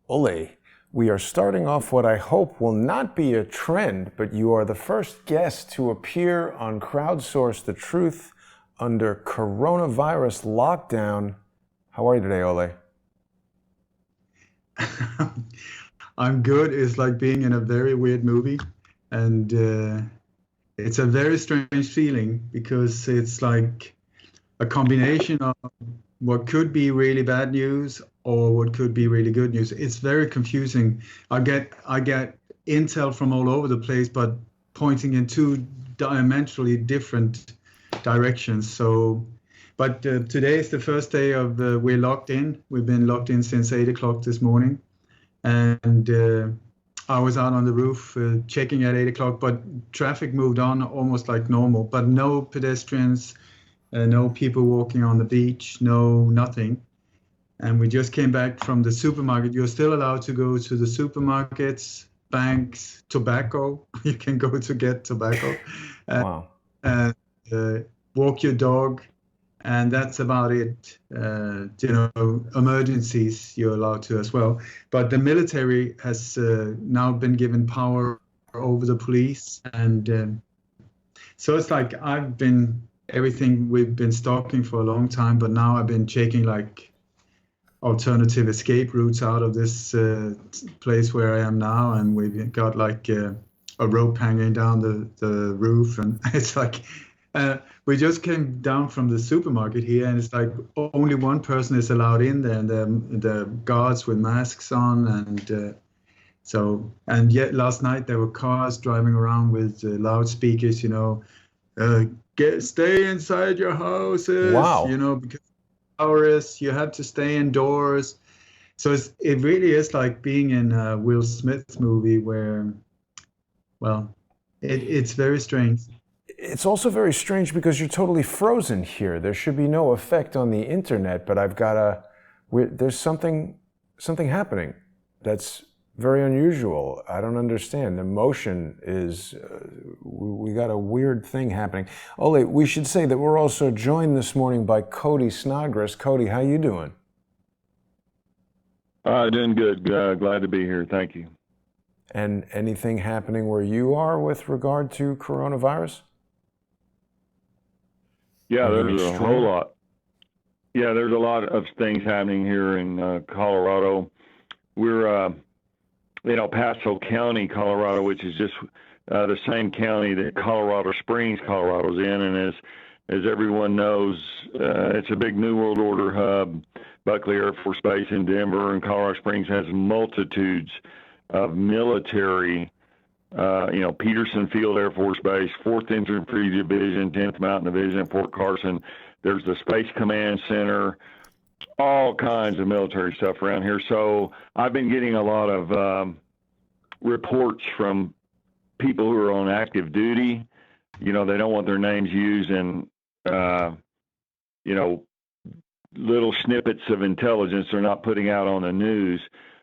Ole, we are starting off what I hope will not be a trend, but you are the first guest to appear on Crowdsource the Truth under coronavirus lockdown. How are you today, Ole? I'm good. It's like being in a very weird movie, and it's a very strange feeling because it's like a combination of what could be really bad news or what could be really good news. It's very confusing. I get intel from all over the place, but pointing in two diametrically different directions. So, but today is the first day of we're locked in. We've been locked in since 8 o'clock this morning, and I was out on the roof checking at 8 o'clock, but traffic moved on almost like normal, but no pedestrians, no people walking on the beach, no nothing. And we just came back from the supermarket. You're still allowed to go to the supermarkets, banks, tobacco. You can go to get tobacco, uh, Wow. and walk your dog, and that's about it. Emergencies you're allowed to as well. But the military has now been given power over the police, and so it's like I've been everything we've been stalking for a long time, but now I've been checking like alternative escape routes out of this place where I am now, and we've got like a rope hanging down the roof, and it's like we just came down from the supermarket here, and it's like only one person is allowed in there, and the guards with masks on, and and yet last night there were cars driving around with loudspeakers, stay inside your houses, Wow. because hours you have to stay indoors. So it really is like being in a Will Smith movie where, well, it's very strange. It's also very strange because you're totally frozen here. There should be no effect on the internet, but there's something happening that's very unusual. I don't understand. The motion is, we got a weird thing happening. Ole, we should say that we're also joined this morning by Cody Snodgres. Cody, how you doing? Doing good. Glad to be here. Thank you. And anything happening where you are with regard to coronavirus? Yeah, Anything there's a extreme? whole lot. Yeah, there's a lot of things happening here in Colorado. We're in El Paso County, Colorado, which is just the same county that Colorado Springs, Colorado's in. And as everyone knows, it's a big New World Order hub. Buckley Air Force Base in Denver, and Colorado Springs has multitudes of military. Peterson Field Air Force Base, 4th Infantry Division, 10th Mountain Division at Fort Carson. There's the Space Command Center, all kinds of military stuff around here. So I've been getting a lot of reports from people who are on active duty. They don't want their names used in, little snippets of intelligence they're not putting out on the news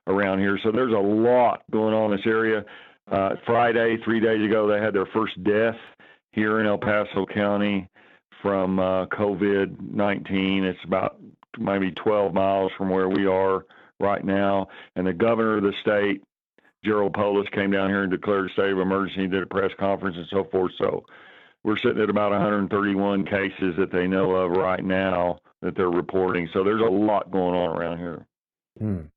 around here. So there's a lot going on in this area. Friday, 3 days ago, they had their first death here in El Paso County from COVID-19. It's about maybe 12 miles from where we are right now. And the governor of the state, Gerald Polis, came down here and declared a state of emergency, did a press conference and so forth. So we're sitting at about 131 cases that they know of right now that they're reporting. So there's a lot going on around here.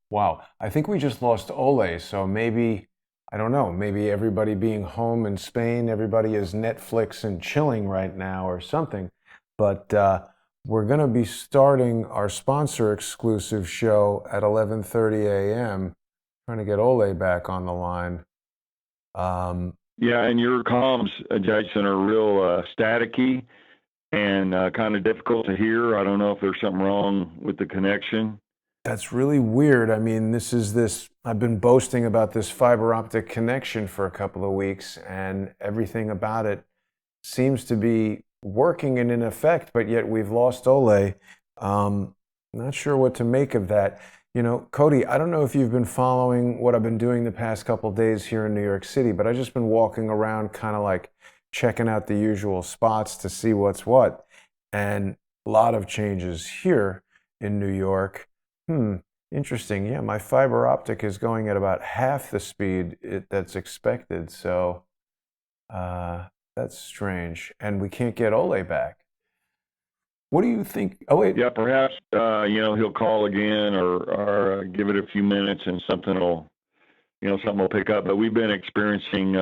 Wow. I think we just lost Ole, so maybe, I don't know, maybe everybody being home in Spain, everybody is Netflix and chilling right now or something. But we're going to be starting our sponsor exclusive show at 11:30 a.m. Trying to get Ole back on the line. Yeah, and your comms, Jason, are real staticky and kind of difficult to hear. I don't know if there's something wrong with the connection. That's really weird. I mean, I've been boasting about this fiber optic connection for a couple of weeks, and everything about it seems to be working and in effect, but yet we've lost Ole. Not sure what to make of that. Cody, I don't know if you've been following what I've been doing the past couple of days here in New York City, but I've just been walking around kind of like checking out the usual spots to see what's what. And a lot of changes here in New York. Interesting. Yeah, my fiber optic is going at about half the speed that's expected. So that's strange. And we can't get Ole back. What do you think? Oh, wait. Yeah, perhaps he'll call again or give it a few minutes and something will pick up. But we've been experiencing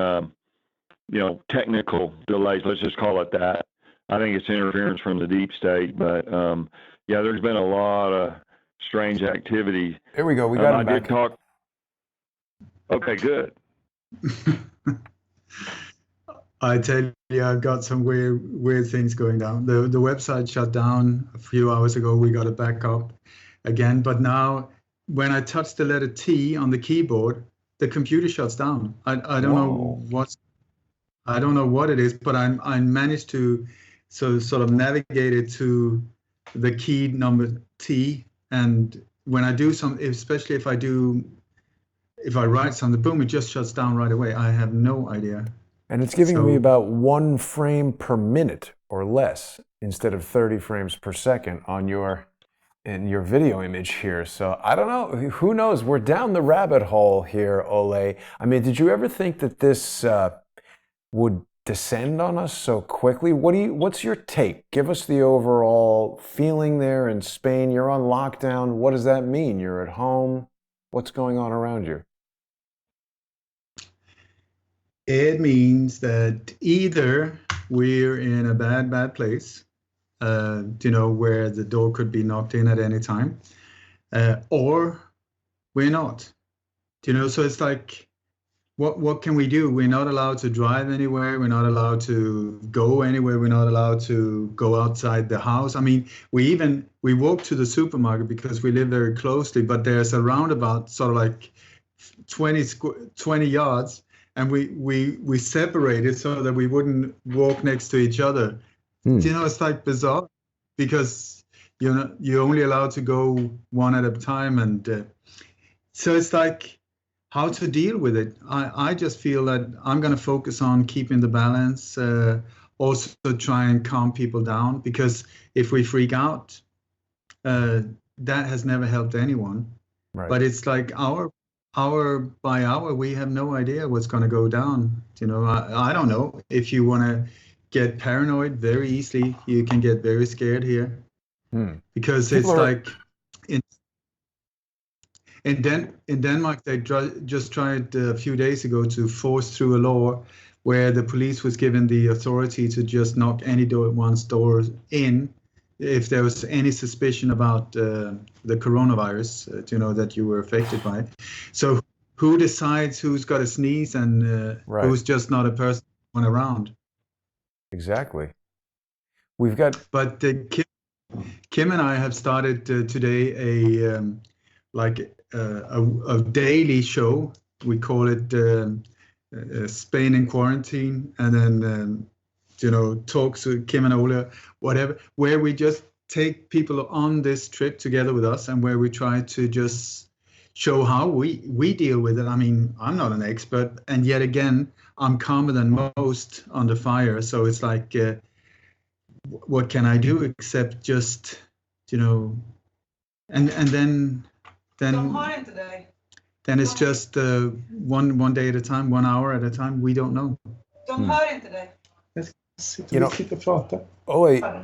technical delays. Let's just call it that. I think it's interference from the deep state, but there's been a lot of strange activity. Here we go. We got him I back. did talk. Okay, good. I tell you, I've got some weird things going down. The website shut down a few hours ago. We got it back up again, but now when I touch the letter T on the keyboard, the computer shuts down. I don't know what it is, but I managed to sort of navigate it to the key number T, and when I do especially if I write something, boom, it just shuts down right away. I have no idea. And it's giving me about 1 frame per minute or less instead of 30 frames per second in your video image here. So I don't know. Who knows? We're down the rabbit hole here, Ole. I mean, did you ever think that this would descend on us so quickly? What's your take? Give us the overall feeling there in Spain. You're on lockdown. What does that mean? You're at home. What's going on around you? It means that either we're in a bad place, where the door could be knocked in at any time, or we're not. So it's like, what can we do? We're not allowed to drive anywhere. We're not allowed to go anywhere. We're not allowed to go outside the house. I mean, we walk to the supermarket because we live very closely, but there's a roundabout sort of like 20 yards. And we separated so that we wouldn't walk next to each other. It's like bizarre because you're only allowed to go one at a time, and so it's like how to deal with it. I just feel that I'm going to focus on keeping the balance, also try and calm people down, because if we freak out, that has never helped anyone. Right. But it's like hour by hour, we have no idea what's going to go down. I don't know. If you want to get paranoid very easily, you can get very scared here. Because people it's like in Denmark, they just tried a few days ago to force through a law where the police was given the authority to just knock anyone's doors in if there was any suspicion about the coronavirus, that you were affected by it. So who decides who's got a sneeze and who's just not a person around? Exactly. We've got. But Kim and I have started today a daily show. We call it Spain in Quarantine, and then talks with Kim and Ole, whatever, where we just take people on this trip together with us, and where we try to just show how we deal with it. I mean, I'm not an expert, and yet again, I'm calmer than most under fire. So it's like, what can I do except just, and then it's just one day at a time, 1 hour at a time. We don't know.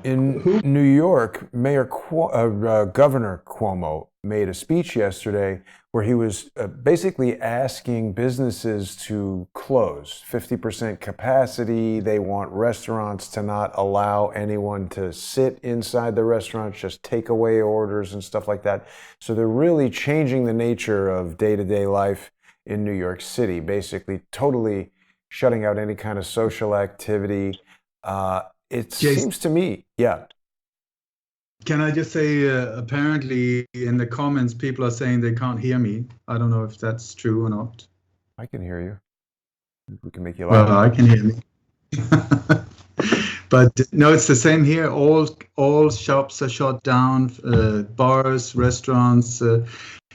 In New York, Governor Cuomo made a speech yesterday where he was basically asking businesses to close 50% capacity. They want restaurants to not allow anyone to sit inside the restaurants, just takeaway orders and stuff like that. So they're really changing the nature of day-to-day life in New York City, basically totally shutting out any kind of social activity. Seems to me, yeah. Can I just say, apparently in the comments, people are saying they can't hear me. I don't know if that's true or not. I can hear you. We can make you loud. Well, I can hear me. But no, it's the same here. All shops are shut down, bars, restaurants.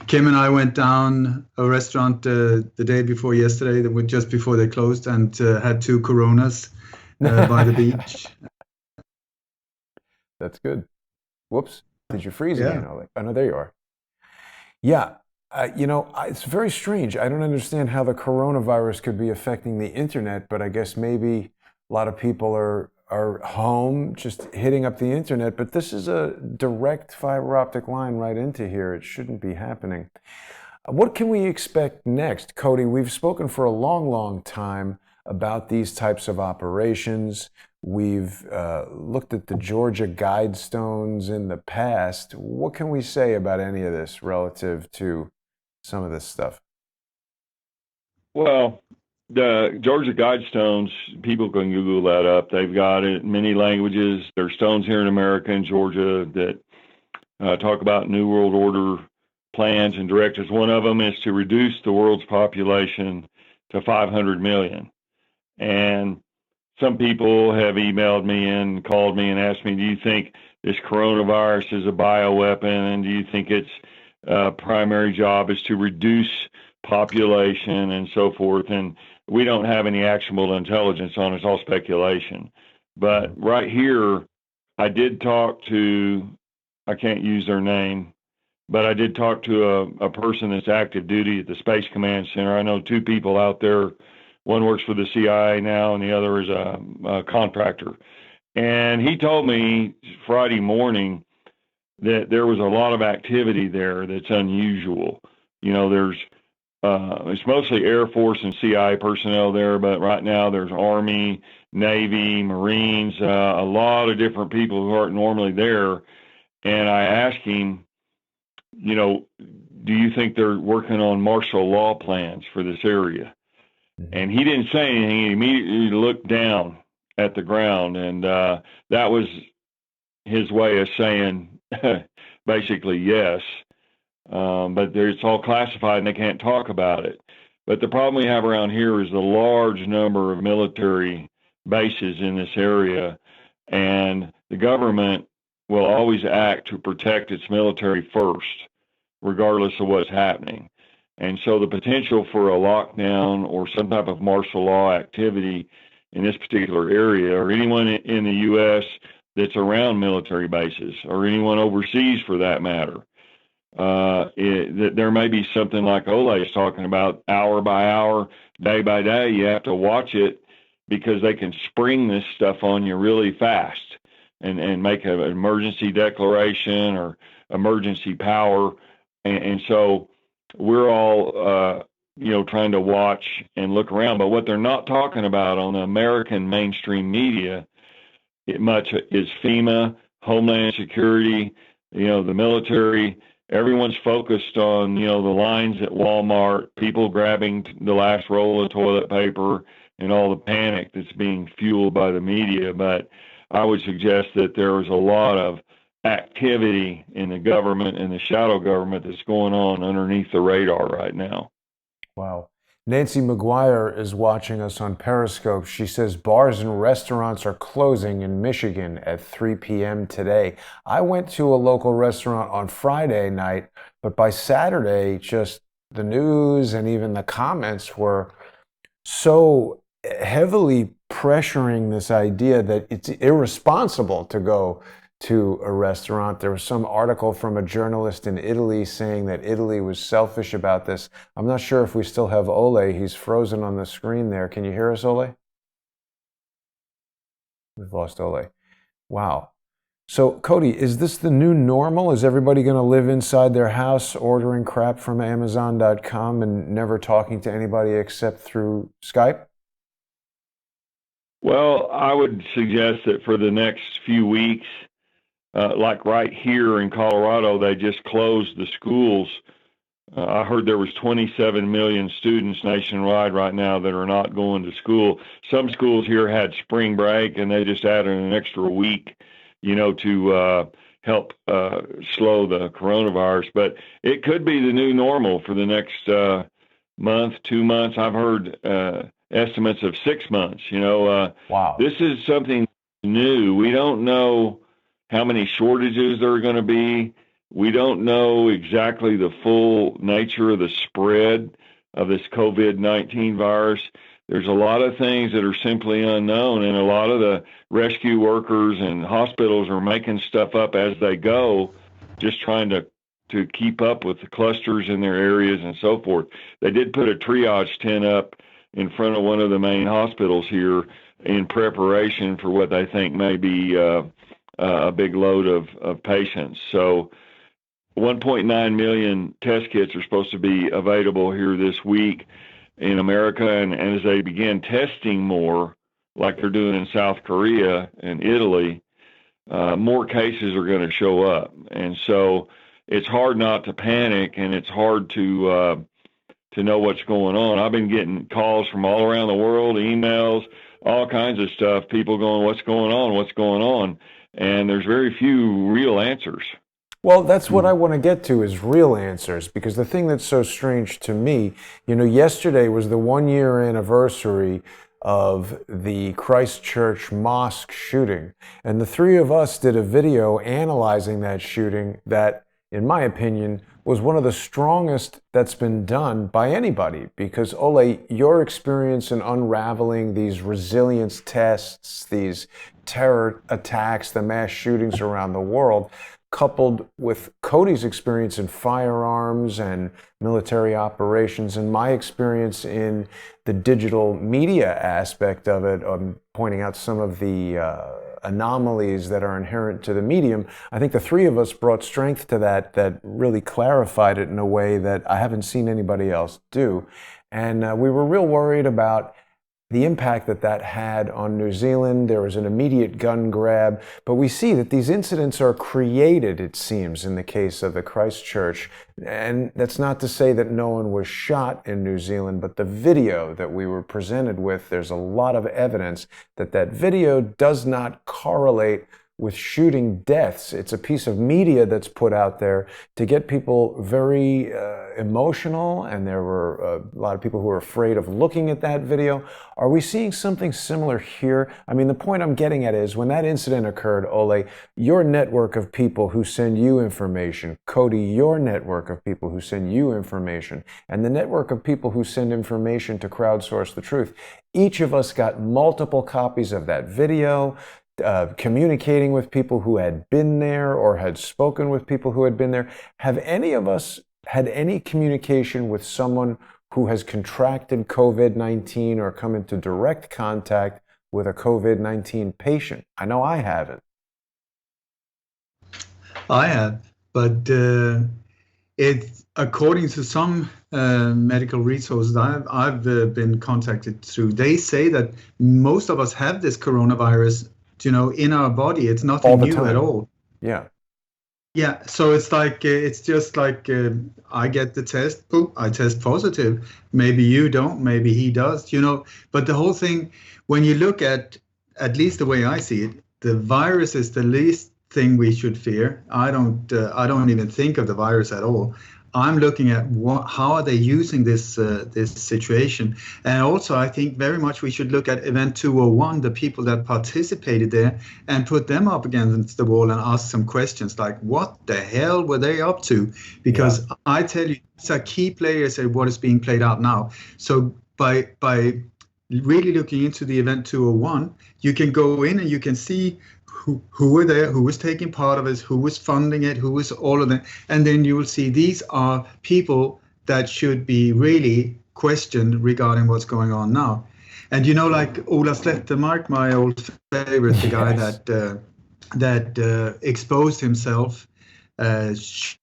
Kim and I went down a restaurant the day before yesterday, just before they closed, and had 2 Coronas by the beach. That's good. Whoops. Did you freeze again? Oh, no, there you are. Yeah, it's very strange. I don't understand how the coronavirus could be affecting the internet, but I guess maybe a lot of people are home just hitting up the internet. But this is a direct fiber optic line right into here. It shouldn't be happening. What can we expect next? Cody, we've spoken for a long, long time about these types of operations. We've looked at the Georgia Guidestones in the past. What can we say about any of this relative to some of this stuff? Well, the Georgia Guidestones, people can Google that up. They've got it in many languages. There's stones here in America and Georgia that talk about New World Order plans and directives. One of them is to reduce the world's population to 500 million. And some people have emailed me and called me and asked me, do you think this coronavirus is a bioweapon? And do you think its primary job is to reduce population and so forth? And we don't have any actionable intelligence on it. It's all speculation. But right here, I did talk to, I can't use their name, but I did talk to a person that's active duty at the Space Command Center. I know two people out there. One works for the CIA now, and the other is a contractor. And he told me Friday morning that there was a lot of activity there that's unusual. There's it's mostly Air Force and CIA personnel there, but right now there's Army, Navy, Marines, a lot of different people who aren't normally there. And I asked him, do you think they're working on martial law plans for this area? And he didn't say anything. He immediately looked down at the ground, and that was his way of saying basically yes. But it's all classified, and they can't talk about it. But the problem we have around here is the large number of military bases in this area, and the government will always act to protect its military first, regardless of what's happening. And so the potential for a lockdown or some type of martial law activity in this particular area, or anyone in the U.S. that's around military bases, or anyone overseas for that matter, there may be something like Ole is talking about, hour by hour, day by day. You have to watch it because they can spring this stuff on you really fast and make an emergency declaration or emergency power. And so we're all, trying to watch and look around. But what they're not talking about on the American mainstream media much is FEMA, Homeland Security, the military. Everyone's focused on, the lines at Walmart, people grabbing the last roll of toilet paper and all the panic that's being fueled by the media. But I would suggest that there is a lot of activity in the government and the shadow government that's going on underneath the radar right now. Wow. Nancy McGuire is watching us on Periscope. She says bars and restaurants are closing in Michigan at 3 p.m. today. I went to a local restaurant on Friday night, but by Saturday, just the news and even the comments were so heavily pressuring this idea that it's irresponsible to go to a restaurant. There was some article from a journalist in Italy saying that Italy was selfish about this. I'm not sure if we still have Ole. He's frozen on the screen there. Can you hear us, Ole? We've lost Ole. Wow. So, Cody, is this the new normal? Is everybody going to live inside their house ordering crap from Amazon.com and never talking to anybody except through Skype? Well, I would suggest that for the next few weeks, like right here in Colorado, they just closed the schools. I heard there was 27 million students nationwide right now that are not going to school. Some schools here had spring break, and they just added an extra week, to help slow the coronavirus. But it could be the new normal for the next month, 2 months. I've heard estimates of 6 months. Wow. This is something new. We don't know how many shortages there are going to be. We don't know exactly the full nature of the spread of this COVID-19 virus. There's a lot of things that are simply unknown, and a lot of the rescue workers and hospitals are making stuff up as they go, just trying to to keep up with the clusters in their areas and so forth. They did put a triage tent up in front of one of the main hospitals here in preparation for what they think may be a big load of patients. So 1.9 million test kits are supposed to be available here this week in America, and as they begin testing more, like they're doing in South Korea and Italy, more cases are going to show up. And so it's hard not to panic, and it's hard to know what's going on. I've been getting calls from all around the world, emails, all kinds of stuff, people going, what's going on, what's going on? And there's very few real answers. Well, that's what I want to get to, is real answers, because the thing that's so strange to me, yesterday was the 1-year anniversary of the Christchurch mosque shooting. And the three of us did a video analyzing that shooting that, in my opinion, was one of the strongest that's been done by anybody. Because, Ole, your experience in unraveling these resilience tests, these terror attacks, the mass shootings around the world, coupled with Cody's experience in firearms and military operations, and my experience in the digital media aspect of it, pointing out some of the anomalies that are inherent to the medium, I think the three of us brought strength to that really clarified it in a way that I haven't seen anybody else do. And we were real worried about the impact that had on New Zealand. There was an immediate gun grab, but we see that these incidents are created, it seems, in the case of the Christchurch. And that's not to say that no one was shot in New Zealand, but the video that we were presented with, there's a lot of evidence that video does not correlate with shooting deaths. It's a piece of media that's put out there to get people very emotional, and there were a lot of people who were afraid of looking at that video. Are we seeing something similar here? I mean, the point I'm getting at is, when that incident occurred, Ole, your network of people who send you information, Cody, your network of people who send you information, and the network of people who send information to crowdsource the truth, each of us got multiple copies of that video, communicating with people who had been there or had spoken with people who had been there. Have any of us had any communication with someone who has contracted COVID-19 or come into direct contact with a COVID-19 patient? I know I haven't. I have, but it's according to some medical resources I've been contacted through. They say that most of us have this coronavirus, in our body. It's nothing new at all. Yeah. Yeah. So it's like, it's just like, I get the test, boom, I test positive. Maybe you don't, maybe he does, but the whole thing, when you look at least the way I see it, the virus is the least thing we should fear. I don't even think of the virus at all. I'm looking at how are they using this situation, and also I think very much we should look at Event 201, the people that participated there, and put them up against the wall and ask some questions like, what the hell were they up to? Because I tell you, these are key players in what is being played out now. So by really looking into the Event 201, you can go in and you can see who were there, who was taking part of it, who was funding it, who was all of them. And then you will see these are people that should be really questioned regarding what's going on now. And like Ole Dammegard, my old favorite, the guy that exposed himself,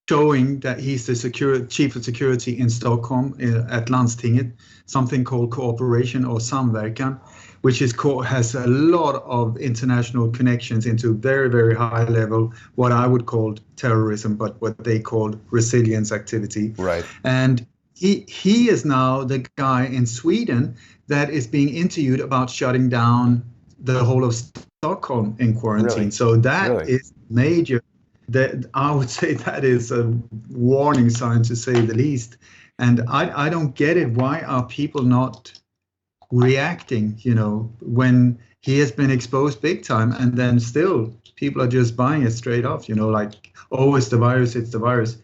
showing that he's the chief of security in Stockholm at Landstinget, something called Cooperation or Samverkan, which has a lot of international connections into very, very high level, what I would call terrorism, but what they called resilience activity. Right. And he is now the guy in Sweden that is being interviewed about shutting down the whole of Stockholm in quarantine. Really? So that is major. That I would say that is a warning sign, to say the least. And I don't get it. Why are people not reacting, when he has been exposed big time, and then still people are just buying it straight off, like, oh, it's the virus, it's the virus.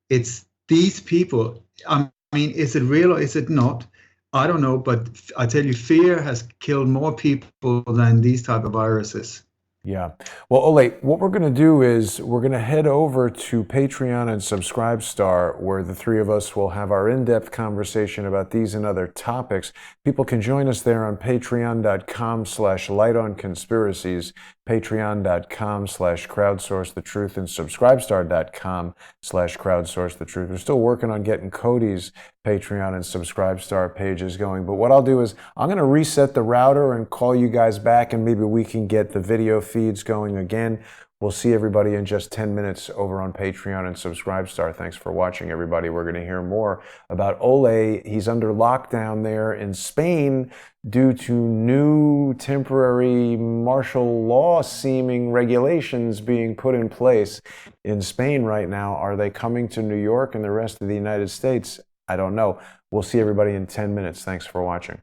It's these people. I mean, is it real or is it not? I don't know, but I tell you, fear has killed more people than these type of viruses. Yeah. Well, Ole, what we're going to do is we're going to head over to Patreon and Subscribestar, where the three of us will have our in-depth conversation about these and other topics. People can join us there on patreon.com/lightonconspiracies, patreon.com/crowdsourcethetruth, and subscribestar.com/crowdsourcethetruth. We're still working on getting Cody's Patreon and Subscribestar pages going. But what I'll do is I'm going to reset the router and call you guys back, and maybe we can get the video feeds going again. We'll see everybody in just 10 minutes over on Patreon and Subscribestar. Thanks for watching, everybody. We're going to hear more about Ole. He's under lockdown there in Spain due to new temporary martial law seeming regulations being put in place in Spain right now. Are they coming to New York and the rest of the United States? I don't know. We'll see everybody in 10 minutes. Thanks for watching.